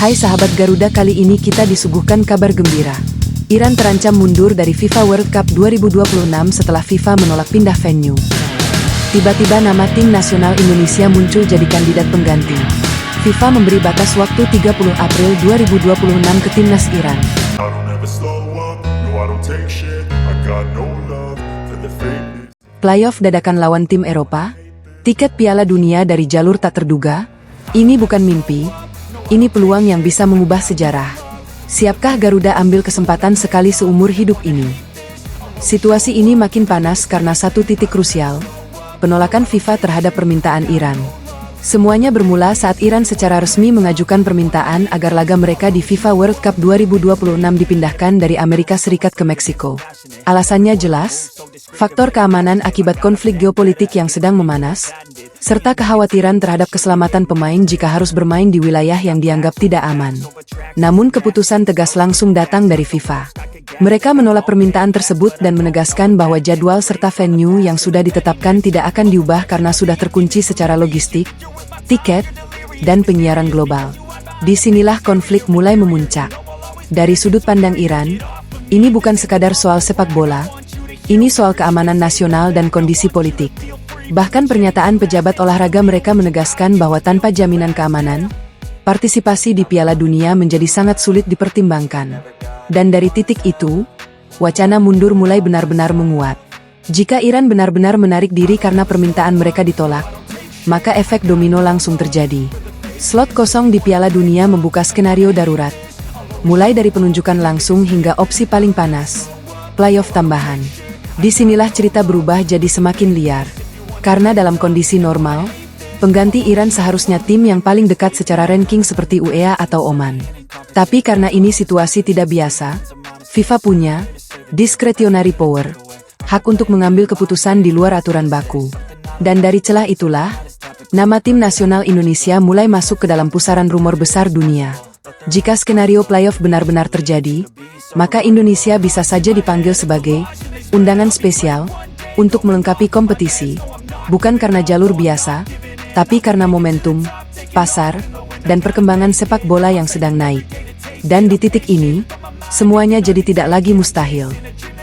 Hai sahabat Garuda, kali ini kita disuguhkan kabar gembira. Iran terancam mundur dari FIFA World Cup 2026 setelah FIFA menolak pindah venue. Tiba-tiba nama tim nasional Indonesia muncul jadi kandidat pengganti. FIFA memberi batas waktu 30 April 2026 ke timnas Iran. Playoff dadakan lawan tim Eropa, tiket Piala Dunia dari jalur tak terduga. Ini bukan mimpi, ini peluang yang bisa mengubah sejarah. Siapkah Garuda ambil kesempatan sekali seumur hidup ini? Situasi ini makin panas karena satu titik krusial, penolakan FIFA terhadap permintaan Iran. Semuanya bermula saat Iran secara resmi mengajukan permintaan agar laga mereka di FIFA World Cup 2026 dipindahkan dari Amerika Serikat ke Meksiko. Alasannya jelas, faktor keamanan akibat konflik geopolitik yang sedang memanas, serta kekhawatiran terhadap keselamatan pemain jika harus bermain di wilayah yang dianggap tidak aman. Namun keputusan tegas langsung datang dari FIFA. Mereka menolak permintaan tersebut dan menegaskan bahwa jadwal serta venue yang sudah ditetapkan tidak akan diubah karena sudah terkunci secara logistik, tiket, dan penyiaran global. Disinilah konflik mulai memuncak. Dari sudut pandang Iran, ini bukan sekadar soal sepak bola, ini soal keamanan nasional dan kondisi politik. Bahkan pernyataan pejabat olahraga mereka menegaskan bahwa tanpa jaminan keamanan, partisipasi di Piala Dunia menjadi sangat sulit dipertimbangkan. Dan dari titik itu, wacana mundur mulai benar-benar menguat. Jika Iran benar-benar menarik diri karena permintaan mereka ditolak, maka efek domino langsung terjadi. Slot kosong di Piala Dunia membuka skenario darurat. Mulai dari penunjukan langsung hingga opsi paling panas, playoff tambahan. Disinilah cerita berubah jadi semakin liar. Karena dalam kondisi normal, pengganti Iran seharusnya tim yang paling dekat secara ranking seperti UEA atau Oman. Tapi karena ini situasi tidak biasa, FIFA punya discretionary power, hak untuk mengambil keputusan di luar aturan baku. Dan dari celah itulah, nama tim nasional Indonesia mulai masuk ke dalam pusaran rumor besar dunia. Jika skenario playoff benar-benar terjadi, maka Indonesia bisa saja dipanggil sebagai undangan spesial untuk melengkapi kompetisi, bukan karena jalur biasa, tapi karena momentum, pasar, dan perkembangan sepak bola yang sedang naik. Dan di titik ini, semuanya jadi tidak lagi mustahil.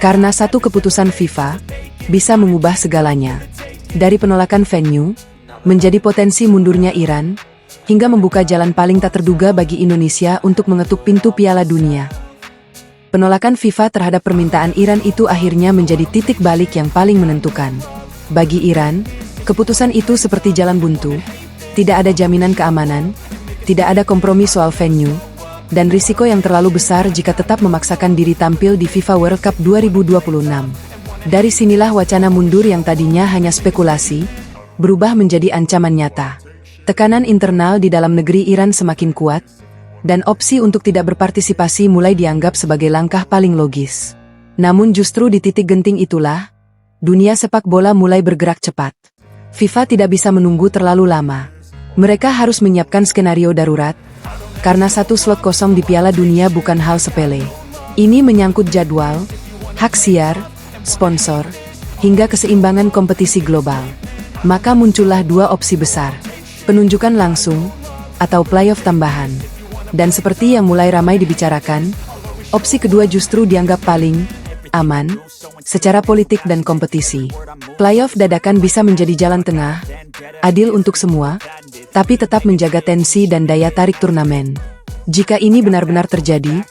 Karena satu keputusan FIFA bisa mengubah segalanya. Dari penolakan venue, menjadi potensi mundurnya Iran, hingga membuka jalan paling tak terduga bagi Indonesia untuk mengetuk pintu Piala Dunia. Penolakan FIFA terhadap permintaan Iran itu akhirnya menjadi titik balik yang paling menentukan. Bagi Iran, keputusan itu seperti jalan buntu, tidak ada jaminan keamanan, tidak ada kompromi soal venue, dan risiko yang terlalu besar jika tetap memaksakan diri tampil di FIFA World Cup 2026. Dari sinilah wacana mundur yang tadinya hanya spekulasi, berubah menjadi ancaman nyata. Tekanan internal di dalam negeri Iran semakin kuat, dan opsi untuk tidak berpartisipasi mulai dianggap sebagai langkah paling logis. Namun justru di titik genting itulah, dunia sepak bola mulai bergerak cepat. FIFA tidak bisa menunggu terlalu lama. Mereka harus menyiapkan skenario darurat, karena satu slot kosong di Piala Dunia bukan hal sepele. Ini menyangkut jadwal, hak siar, sponsor, hingga keseimbangan kompetisi global. Maka muncullah dua opsi besar, penunjukan langsung, atau playoff tambahan. Dan seperti yang mulai ramai dibicarakan, opsi kedua justru dianggap paling aman, secara politik dan kompetisi. Playoff dadakan bisa menjadi jalan tengah, adil untuk semua, tapi tetap menjaga tensi dan daya tarik turnamen. Jika ini benar-benar terjadi,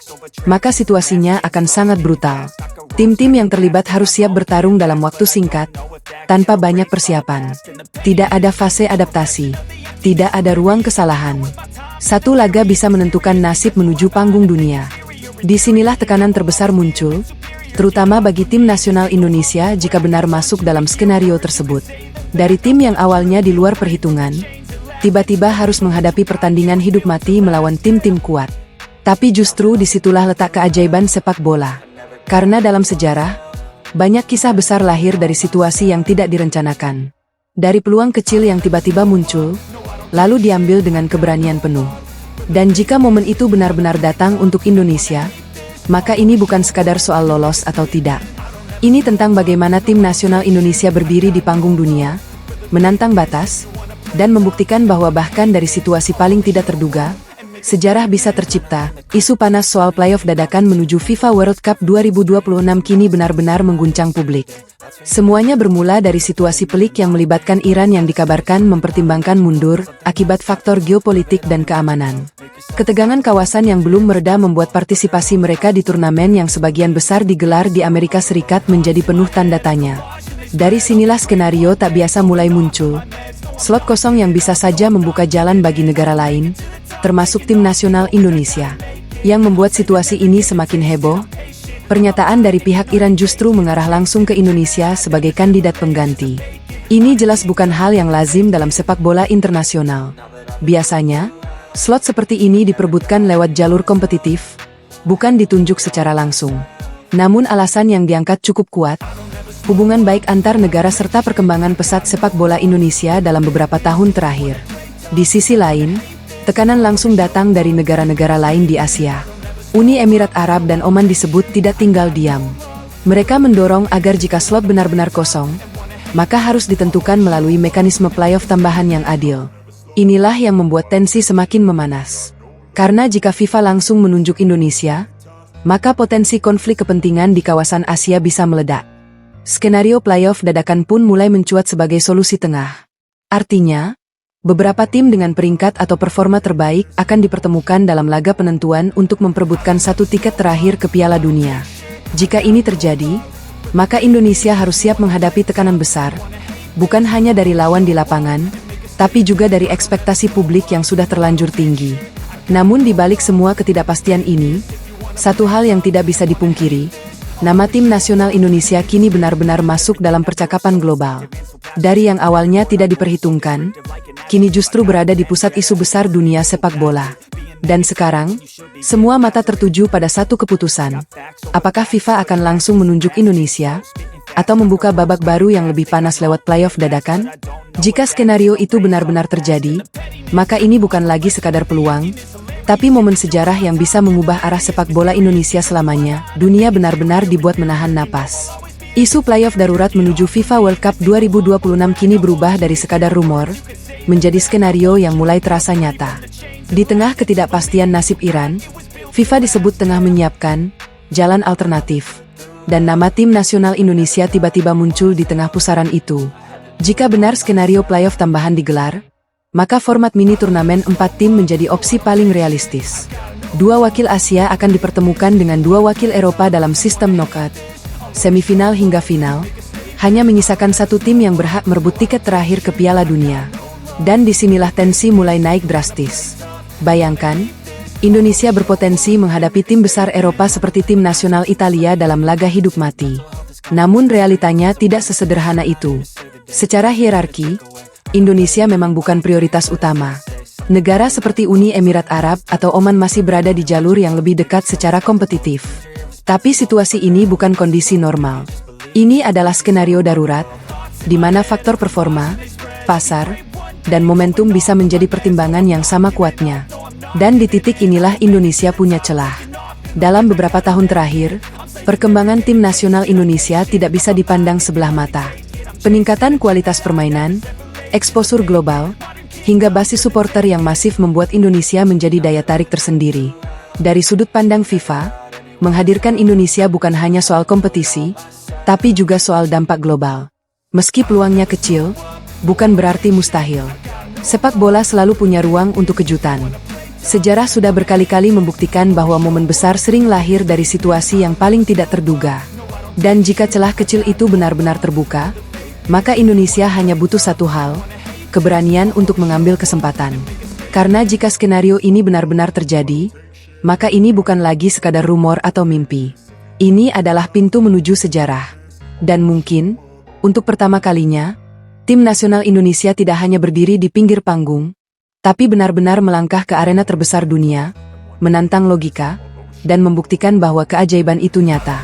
maka situasinya akan sangat brutal. Tim-tim yang terlibat harus siap bertarung dalam waktu singkat, tanpa banyak persiapan. Tidak ada fase adaptasi, tidak ada ruang kesalahan. Satu laga bisa menentukan nasib menuju panggung dunia. Disinilah tekanan terbesar muncul, terutama bagi tim nasional Indonesia jika benar masuk dalam skenario tersebut. Dari tim yang awalnya di luar perhitungan, tiba-tiba harus menghadapi pertandingan hidup mati melawan tim-tim kuat. Tapi justru disitulah letak keajaiban sepak bola. Karena dalam sejarah, banyak kisah besar lahir dari situasi yang tidak direncanakan. Dari peluang kecil yang tiba-tiba muncul, lalu diambil dengan keberanian penuh. Dan jika momen itu benar-benar datang untuk Indonesia, maka ini bukan sekadar soal lolos atau tidak. Ini tentang bagaimana tim nasional Indonesia berdiri di panggung dunia, menantang batas, dan membuktikan bahwa bahkan dari situasi paling tidak terduga, sejarah bisa tercipta. Isu panas soal playoff dadakan menuju FIFA World Cup 2026 kini benar-benar mengguncang publik. Semuanya bermula dari situasi pelik yang melibatkan Iran yang dikabarkan mempertimbangkan mundur akibat faktor geopolitik dan keamanan. Ketegangan kawasan yang belum mereda membuat partisipasi mereka di turnamen yang sebagian besar digelar di Amerika Serikat menjadi penuh tanda tanya. Dari sinilah skenario tak biasa mulai muncul. Slot kosong yang bisa saja membuka jalan bagi negara lain, termasuk tim nasional Indonesia. Yang membuat situasi ini semakin heboh, pernyataan dari pihak Iran justru mengarah langsung ke Indonesia sebagai kandidat pengganti. Ini jelas bukan hal yang lazim dalam sepak bola internasional. Biasanya, slot seperti ini diperebutkan lewat jalur kompetitif, bukan ditunjuk secara langsung. Namun alasan yang diangkat cukup kuat, hubungan baik antar negara serta perkembangan pesat sepak bola Indonesia dalam beberapa tahun terakhir. Di sisi lain, tekanan langsung datang dari negara-negara lain di Asia. Uni Emirat Arab dan Oman disebut tidak tinggal diam. Mereka mendorong agar jika slot benar-benar kosong, maka harus ditentukan melalui mekanisme playoff tambahan yang adil. Inilah yang membuat tensi semakin memanas. Karena jika FIFA langsung menunjuk Indonesia, maka potensi konflik kepentingan di kawasan Asia bisa meledak. Skenario playoff dadakan pun mulai mencuat sebagai solusi tengah. Artinya, beberapa tim dengan peringkat atau performa terbaik akan dipertemukan dalam laga penentuan untuk memperebutkan satu tiket terakhir ke Piala Dunia. Jika ini terjadi, maka Indonesia harus siap menghadapi tekanan besar, bukan hanya dari lawan di lapangan, tapi juga dari ekspektasi publik yang sudah terlanjur tinggi. Namun di balik semua ketidakpastian ini, satu hal yang tidak bisa dipungkiri, nama tim nasional Indonesia kini benar-benar masuk dalam percakapan global. Dari yang awalnya tidak diperhitungkan, kini justru berada di pusat isu besar dunia sepak bola. Dan sekarang, semua mata tertuju pada satu keputusan. Apakah FIFA akan langsung menunjuk Indonesia, atau membuka babak baru yang lebih panas lewat playoff dadakan? Jika skenario itu benar-benar terjadi, maka ini bukan lagi sekadar peluang, tapi momen sejarah yang bisa mengubah arah sepak bola Indonesia selamanya. Dunia benar-benar dibuat menahan napas. Isu playoff darurat menuju FIFA World Cup 2026 kini berubah dari sekadar rumor, menjadi skenario yang mulai terasa nyata. Di tengah ketidakpastian nasib Iran, FIFA disebut tengah menyiapkan jalan alternatif, dan nama tim nasional Indonesia tiba-tiba muncul di tengah pusaran itu. Jika benar skenario playoff tambahan digelar, maka format mini turnamen 4 tim menjadi opsi paling realistis. 2 wakil Asia akan dipertemukan dengan 2 wakil Eropa dalam sistem knockout, semifinal hingga final, hanya menyisakan satu tim yang berhak merebut tiket terakhir ke Piala Dunia. Dan disinilah tensi mulai naik drastis. Bayangkan, Indonesia berpotensi menghadapi tim besar Eropa seperti tim nasional Italia dalam laga hidup mati. Namun realitanya tidak sesederhana itu. Secara hierarki, Indonesia memang bukan prioritas utama. Negara seperti Uni Emirat Arab atau Oman masih berada di jalur yang lebih dekat secara kompetitif. Tapi situasi ini bukan kondisi normal. Ini adalah skenario darurat, di mana faktor performa, pasar, dan momentum bisa menjadi pertimbangan yang sama kuatnya. Dan di titik inilah Indonesia punya celah. Dalam beberapa tahun terakhir, perkembangan tim nasional Indonesia tidak bisa dipandang sebelah mata. Peningkatan kualitas permainan, eksposur global, hingga basis supporter yang masif membuat Indonesia menjadi daya tarik tersendiri. Dari sudut pandang FIFA, menghadirkan Indonesia bukan hanya soal kompetisi, tapi juga soal dampak global. Meski peluangnya kecil, bukan berarti mustahil. Sepak bola selalu punya ruang untuk kejutan. Sejarah sudah berkali-kali membuktikan bahwa momen besar sering lahir dari situasi yang paling tidak terduga. Dan jika celah kecil itu benar-benar terbuka, maka Indonesia hanya butuh satu hal, keberanian untuk mengambil kesempatan. Karena jika skenario ini benar-benar terjadi, maka ini bukan lagi sekadar rumor atau mimpi. Ini adalah pintu menuju sejarah. Dan mungkin, untuk pertama kalinya, tim nasional Indonesia tidak hanya berdiri di pinggir panggung, tapi benar-benar melangkah ke arena terbesar dunia, menantang logika, dan membuktikan bahwa keajaiban itu nyata.